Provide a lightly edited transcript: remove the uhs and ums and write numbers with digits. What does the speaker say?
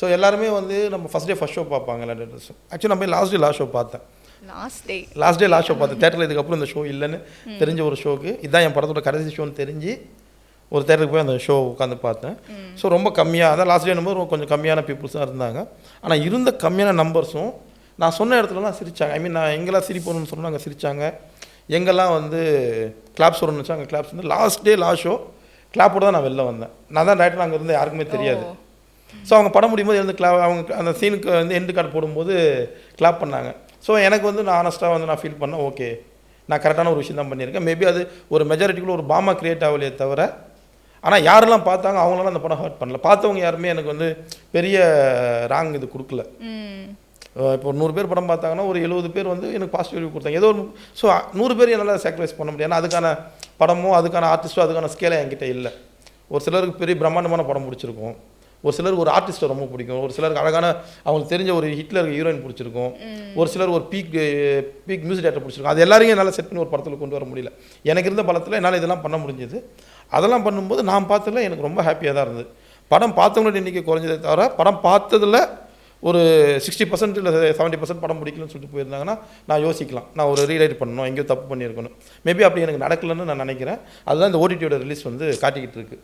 So எல்லாருமே வந்து நம்ம ஃபஸ்ட் டே ஃபஸ்ட் ஷோ பார்ப்பாங்க எல்லா டேரக்டர்ஸும். ஆக்சுவலி நம்ம லாஸ்ட் ஷோ பார்த்தேன். லாஸ்ட் ஷோ பார்த்தேன் தேட்டரில். இதுக்கப்புறம் இந்த ஷோ இல்லைன்னு தெரிஞ்ச ஒரு ஷோக்கு இதுதான் என் படத்தோட கடைசி ஷோன்னு தெரிஞ்சு ஒரு தேட்டருக்கு போய் அந்த ஷோ உட்காந்து பார்த்தேன். ஸோ ரொம்ப கம்மியாக அதான் லாஸ்ட் டே நம்பர் கொஞ்சம் கம்மியான பீப்புள்ஸ் தான் இருந்தாங்க. ஆனால் இருந்த கம்மியான நம்பர்ஸும் நான் சொன்ன இடத்துலலாம் சிரித்தாங்க. ஐ மீன் நான் எங்கெல்லாம் சிரிப்போம்னு சொன்னால் அங்கே சிரித்தாங்க. எங்கெல்லாம் வந்து கிளாப்ஸ் வரும்னு வச்சா அங்கே கிளாப்ஸ் வந்து லாஸ்ட் ஷோ கிளாப்போட தான் நான் வெளில வந்தேன். நான் தான் டேரக்டர் அங்கே இருந்து யாருக்குமே தெரியாது. ஸோ அவங்க படம் முடியும்போது எழுந்து அவங்க அந்த சீனுக்கு வந்து எண்டு கார்டு போடும்போது கிளாப் பண்ணாங்க. ஸோ எனக்கு வந்து நான் ஆனஸ்ட்டாக வந்து நான் ஃபீல் பண்ணேன், ஓகே நான் கரெக்டான ஒரு விஷயம் தான் பண்ணியிருக்கேன். மேபி அது ஒரு மெஜாரிட்டிக்குள்ளே ஒரு பாமா கிரியேட் ஆகலையே தவிர, ஆனால் யாரெல்லாம் பார்த்தாங்க அவங்களால அந்த படம் ஹர்ட் பண்ணல. பார்த்தவங்க யாருமே எனக்கு வந்து பெரிய ராங் இது கொடுக்கல. இப்போ ஒரு 100 பேர் படம் பார்த்தாங்கன்னா ஒரு 70 பேர் வந்து எனக்கு பாசிட்டிவ் ரிவ்யூ கொடுத்தாங்க. ஏதோ ஒரு ஸோ 100 பேர் என்னால் சாக்ரிஃபைஸ் பண்ண முடியும். ஏன்னா அதுக்கான படமோ அதுக்கான ஆர்டிஸ்ட்டோ அதுக்கான ஸ்கேலே என்கிட்ட இல்லை. ஒரு சிலருக்கு பெரிய பிரம்மாண்டமான படம் பிடிச்சிருக்கும், ஒரு சிலருக்கு ஒரு ஆர்டிஸ்ட்டை ரொம்ப பிடிக்கும், ஒரு சிலருக்கு அழகான அவங்களுக்கு தெரிஞ்ச ஒரு ஹிட்லர் ஹீரோயின் பிடிச்சிருக்கும், ஒரு சிலர் ஒரு பீக் மியூசிக் டேரக்டர் பிடிச்சிருக்கும். அது எல்லாரையும் என்னால் செட் பண்ணி ஒரு படத்தில் கொண்டு வர முடியல. எனக்கு இருந்த படத்தில் என்னால் இதெல்லாம் பண்ண முடிஞ்சது. அதெல்லாம் பண்ணும்போது நான் பார்த்ததில் எனக்கு ரொம்ப ஹாப்பியாக தான் இருந்தது. படம் பார்த்தவங்களோட எண்ணிக்கை குறைஞ்சதே தவிர படம் பார்த்ததில் ஒரு 60% இல்லை 70% படம் பிடிக்கலன்னு சொல்லிட்டு போயிருந்தாங்கன்னா நான் யோசிக்கலாம், நான் ஒரு ரீரைட் பண்ணணும், எங்கேயோ தப்பு பண்ணியிருக்கணும். மேபி அப்படி எனக்கு நடக்கலன்னு நான் நினைக்கிறேன். அதுதான் இந்த ஓடிடியோட ரிலீஸ் வந்து காட்டிக்கிட்டு இருக்கு.